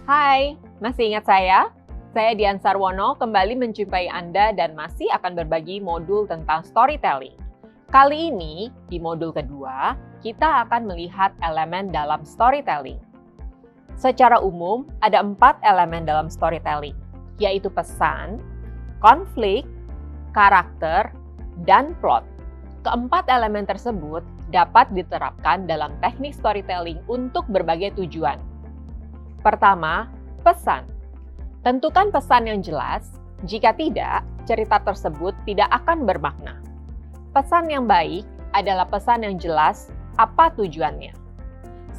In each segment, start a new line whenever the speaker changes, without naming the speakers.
Hai, masih ingat saya? Saya Dian Sarwono kembali menjumpai Anda dan masih akan berbagi modul tentang storytelling. Kali ini, di modul kedua, kita akan melihat elemen dalam storytelling. Secara umum, ada 4 elemen dalam storytelling, yaitu pesan, konflik, karakter, dan plot. Keempat elemen tersebut dapat diterapkan dalam teknik storytelling untuk berbagai tujuan. Pertama, pesan. Tentukan pesan yang jelas, jika tidak, cerita tersebut tidak akan bermakna. Pesan yang baik adalah pesan yang jelas apa tujuannya.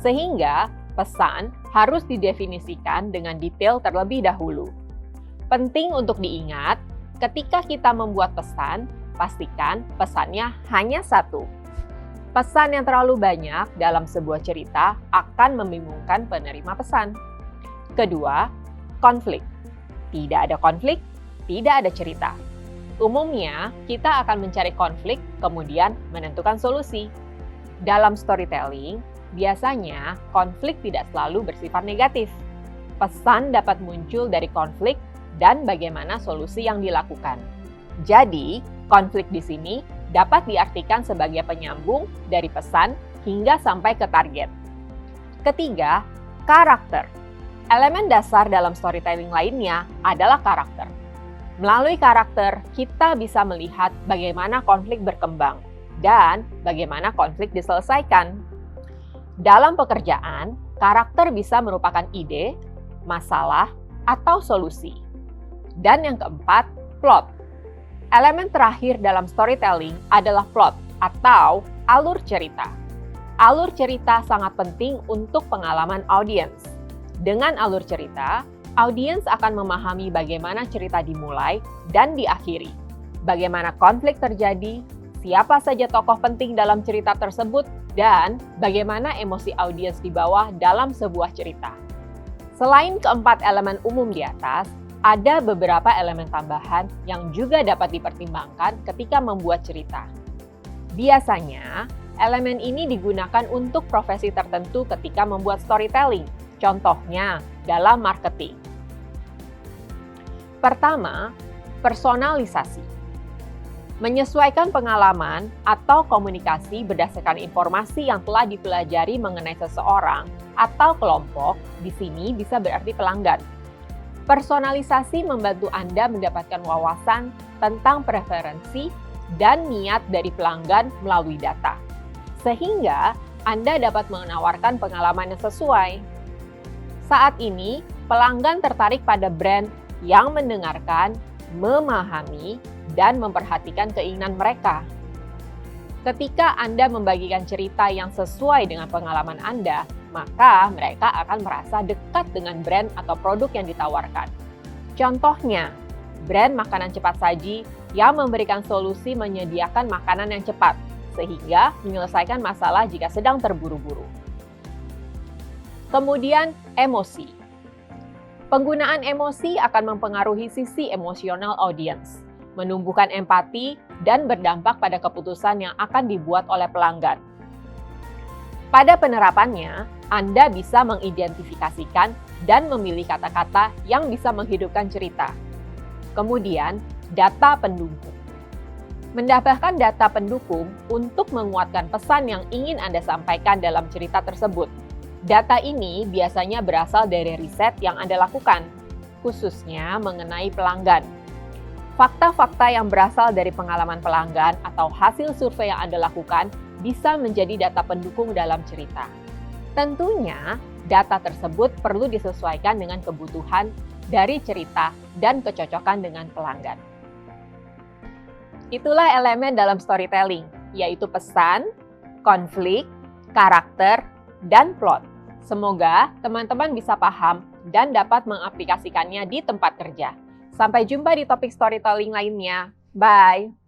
Sehingga, pesan harus didefinisikan dengan detail terlebih dahulu. Penting untuk diingat, ketika kita membuat pesan, pastikan pesannya hanya satu. Pesan yang terlalu banyak dalam sebuah cerita akan membingungkan penerima pesan. Kedua, konflik. Tidak ada konflik, tidak ada cerita. Umumnya, kita akan mencari konflik, kemudian menentukan solusi. Dalam storytelling, biasanya konflik tidak selalu bersifat negatif. Pesan dapat muncul dari konflik dan bagaimana solusi yang dilakukan. Jadi, konflik di sini dapat diartikan sebagai penyambung dari pesan hingga sampai ke target. Ketiga, karakter. Elemen dasar dalam storytelling lainnya adalah karakter. Melalui karakter, kita bisa melihat bagaimana konflik berkembang dan bagaimana konflik diselesaikan. Dalam pekerjaan, karakter bisa merupakan ide, masalah, atau solusi. Dan yang keempat, plot. Elemen terakhir dalam storytelling adalah plot atau alur cerita. Alur cerita sangat penting untuk pengalaman audiens. Dengan alur cerita, audiens akan memahami bagaimana cerita dimulai dan diakhiri, bagaimana konflik terjadi, siapa saja tokoh penting dalam cerita tersebut, dan bagaimana emosi audiens dibawa dalam sebuah cerita. Selain keempat elemen umum di atas, ada beberapa elemen tambahan yang juga dapat dipertimbangkan ketika membuat cerita. Biasanya, elemen ini digunakan untuk profesi tertentu ketika membuat storytelling. Contohnya, dalam marketing. Pertama, personalisasi. Menyesuaikan pengalaman atau komunikasi berdasarkan informasi yang telah dipelajari mengenai seseorang atau kelompok, di sini bisa berarti pelanggan. Personalisasi membantu Anda mendapatkan wawasan tentang preferensi dan niat dari pelanggan melalui data, sehingga Anda dapat menawarkan pengalaman yang sesuai. Saat ini, pelanggan tertarik pada brand yang mendengarkan, memahami, dan memperhatikan keinginan mereka. Ketika Anda membagikan cerita yang sesuai dengan pengalaman Anda, maka mereka akan merasa dekat dengan brand atau produk yang ditawarkan. Contohnya, brand makanan cepat saji yang memberikan solusi menyediakan makanan yang cepat, sehingga menyelesaikan masalah jika sedang terburu-buru. Kemudian, emosi. Penggunaan emosi akan mempengaruhi sisi emosional audiens, menumbuhkan empati, dan berdampak pada keputusan yang akan dibuat oleh pelanggan. Pada penerapannya, Anda bisa mengidentifikasikan dan memilih kata-kata yang bisa menghidupkan cerita. Kemudian, data pendukung. Mendapatkan data pendukung untuk menguatkan pesan yang ingin Anda sampaikan dalam cerita tersebut. Data ini biasanya berasal dari riset yang Anda lakukan, khususnya mengenai pelanggan. Fakta-fakta yang berasal dari pengalaman pelanggan atau hasil survei yang Anda lakukan bisa menjadi data pendukung dalam cerita. Tentunya, data tersebut perlu disesuaikan dengan kebutuhan dari cerita dan kecocokan dengan pelanggan. Itulah elemen dalam storytelling, yaitu pesan, konflik, karakter, dan plot. Semoga teman-teman bisa paham dan dapat mengaplikasikannya di tempat kerja. Sampai jumpa di topik storytelling lainnya. Bye!